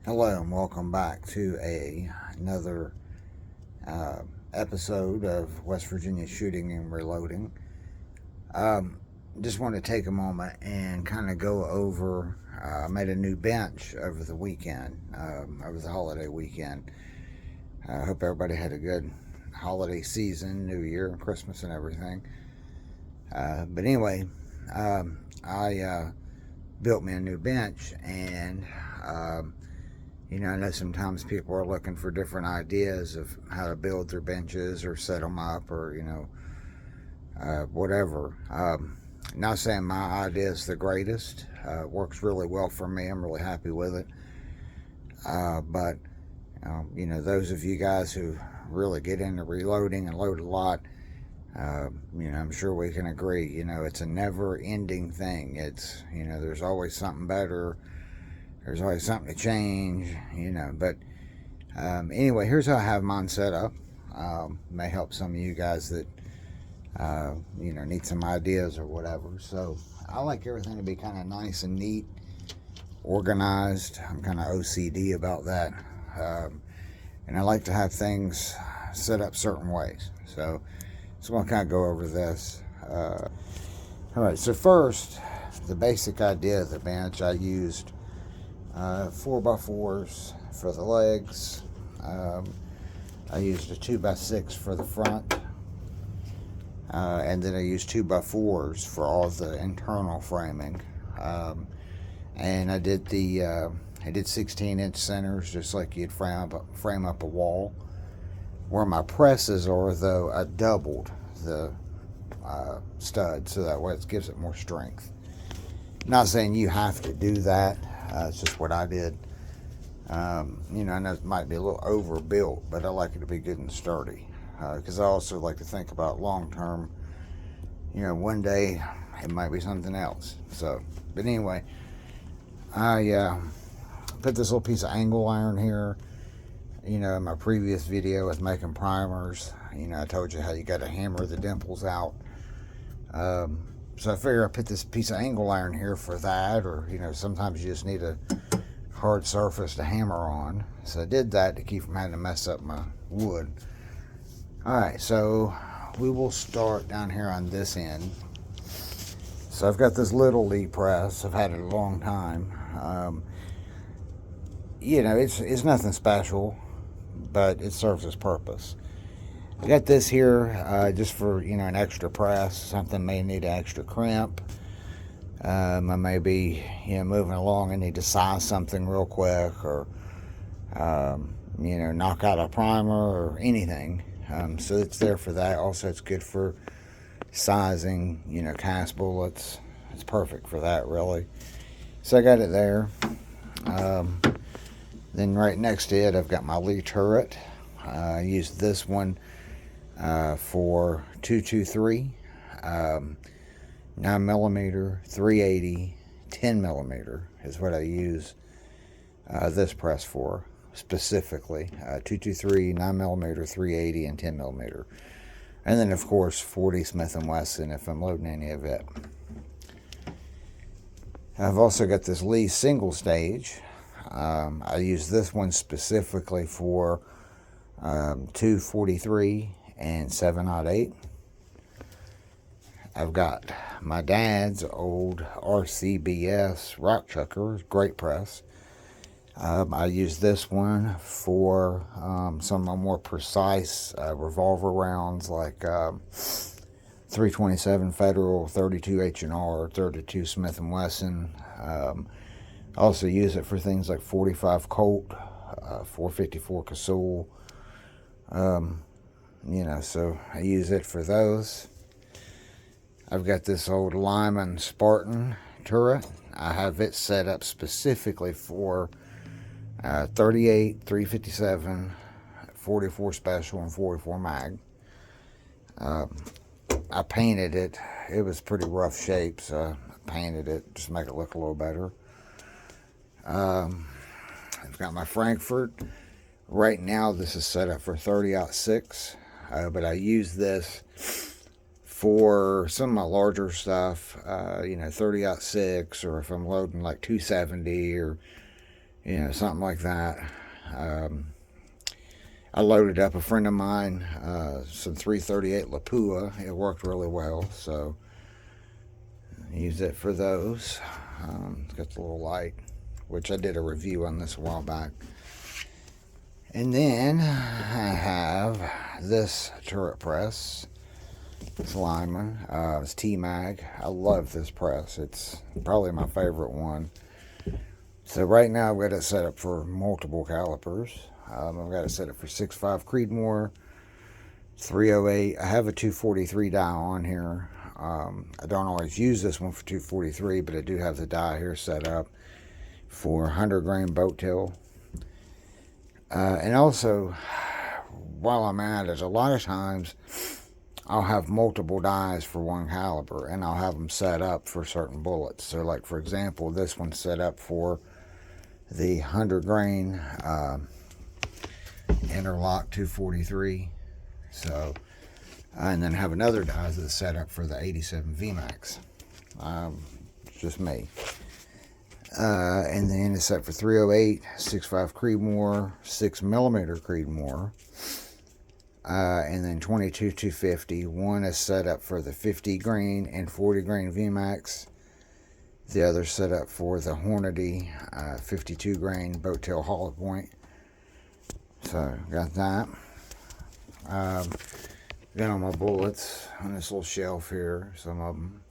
Hello and welcome back to another episode of West Virginia Shooting and Reloading. Um, just want to take a moment and kind of go over. I made a new bench over the weekend, over the holiday weekend. I hope everybody had a good holiday season, New Year, and Christmas, and everything. But anyway, I built me a new bench, and um, I know sometimes people are looking for different ideas of how to build their benches or set them up or, whatever. Not saying my idea is the greatest. Works really well for me. I'm really happy with it. But, those of you guys who really get into reloading and load a lot, I'm sure we can agree, it's a never ending thing. There's always something better. There's always something to change, But anyway, here's how I have mine set up. May help some of you guys that, need some ideas or whatever. So I like everything to be kind of nice and neat, organized. I'm kind of OCD about that. And I like to have things set up certain ways. So just want to kind of go over this. All right, so first, the basic idea of the bench, I used 4x4s for the legs. I used a 2x6 for the front. And then I used 2x4s for all the internal framing. And I did 16-inch centers, just like you'd frame up a wall. Where my presses are, though, I doubled the stud, so that way it gives it more strength. Not saying you have to do that. It's just what I did. I know it might be a little overbuilt, but I like it to be good and sturdy. Because I also like to think about long term. One day it might be something else. So, but anyway, I put this little piece of angle iron here. In my previous video with making primers, I told you how you got to hammer the dimples out. So I figure I put this piece of angle iron here for that, or, sometimes you just need a hard surface to hammer on. So I did that to keep from having to mess up my wood. Alright, so we will start down here on this end. So I've got this little Lee press. I've had it a long time. It's nothing special, but it serves its purpose. I got this here just for, an extra press. Something may need an extra crimp. I may be, moving along and need to size something real quick, or, knock out a primer or anything. So it's there for that. Also, it's good for sizing, cast bullets. It's perfect for that, really. So I got it there. Then right next to it, I've got my Lee turret. I used this one for 223, 9mm, 380, 10mm is what I use this press for specifically. 223, 9mm, 380, and 10mm. And then, of course, 40 Smith & Wesson if I'm loading any of it. I've also got this Lee single stage. I use this one specifically for 243 and 708. I've got my dad's old RCBS rock chucker, great press. I use this one for some of my more precise revolver rounds, like 327 Federal, 32 H&R, 32 Smith & Wesson. I also use it for things like 45 Colt, 454 Casull. So I use it for those. I've got this old Lyman Spartan turret. I have it set up specifically for 38, 357, 44 Special, and 44 Mag. I painted it. It was pretty rough shape, so I painted it just to make it look a little better. I've got my Frankfurt. Right now, this is set up for 30-06, but I use this for some of my larger stuff, 30-06, or if I'm loading like 270, or you know, something like that. I loaded up a friend of mine some 338 Lapua. It worked really well, so I used it for those. It's got the little light, which I did a review on this a while back. And then I have this turret press. It's Lyman. It's T-Mag. I love this press. It's probably my favorite one. So right now I've got it set up for multiple calipers. I've got it set up for 6.5 Creedmoor, 308. I have a 243 die on here. I don't always use this one for 243, but I do have the die here set up for 100 grain boat tail. And also, while I'm at it, a lot of times I'll have multiple dies for one caliber, and I'll have them set up for certain bullets. So, like, for example, this one's set up for the 100 grain interlock 243. So, and then have another die that's set up for the 87 VMAX. It's just me. And then it's set for 308, 6.5 Creedmoor, 6mm Creedmoor, and then 22 250. One is set up for the 50 grain and 40 grain VMAX. The other set up for the Hornady 52 grain boat tail hollow point. So got that. Got all my bullets on this little shelf here. Some of them.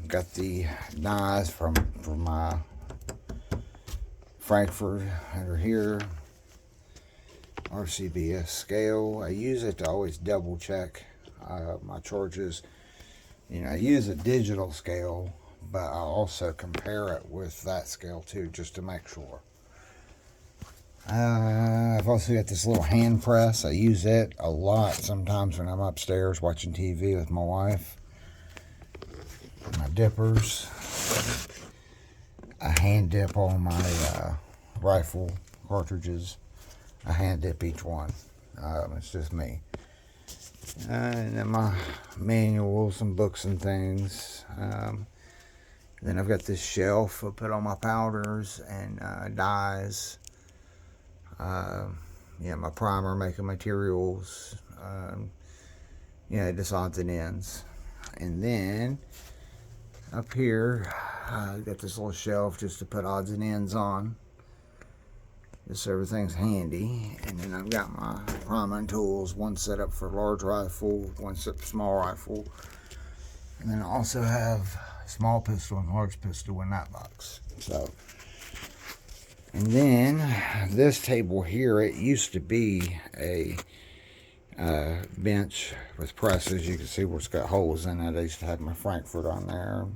Got the dies from my Frankfurt under here. RCBS scale. I use it to always double check my charges. You know, I use a digital scale, but I also compare it with that scale too, just to make sure. I've also got this little hand press. I use it a lot sometimes when I'm upstairs watching TV with my wife. My dippers. I hand dip all my rifle cartridges. I hand dip each one. It's just me. And then my manuals and books and things. Then I've got this shelf. I put all my powders and dyes. Yeah, my primer making materials. Yeah, just odds and ends. And then up here, I got this little shelf just to put odds and ends on. Just so everything's handy. And then I've got my priming tools. One set up for large rifle, one set for small rifle. And then I also have small pistol and large pistol in that box. So, and then this table here, it used to be a bench with presses. You can see where it's got holes in it. I used to have my Frankfurt on there.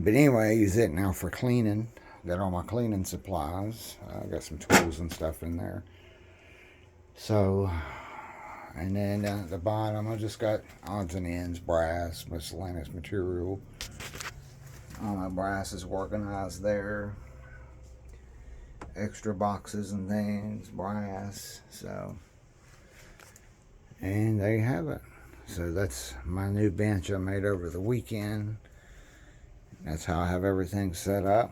But anyway, I use it now for cleaning. Got all my cleaning supplies. I got some tools and stuff in there. So, and then down at the bottom, I just got odds and ends, brass, miscellaneous material. All my brass is organized there. Extra boxes and things, brass. So, and there you have it. So that's my new bench I made over the weekend. That's how I have everything set up.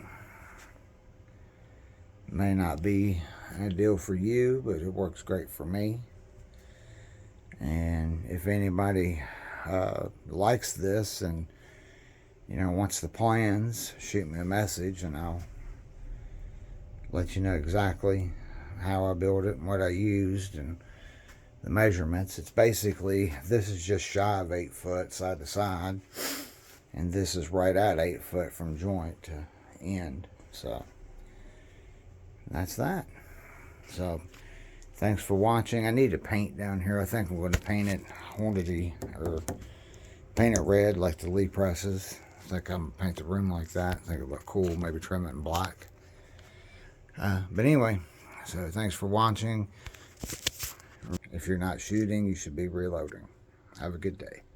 May not be ideal for you, but it works great for me. And if anybody likes this and, you know, wants the plans, shoot me a message and I'll let you know exactly how I built it and what I used and the measurements. It's basically, this is just shy of 8 foot side to side, and this is right at 8 foot from joint to end. So that's that. So thanks for watching. I need to paint down here. I think I'm going to paint it Hornady, or paint it red like the Lee presses. I think I'm going to paint the room like that. I think it'll look cool. Maybe trim it in black. But anyway, so thanks for watching. If you're not shooting, you should be reloading. Have a good day.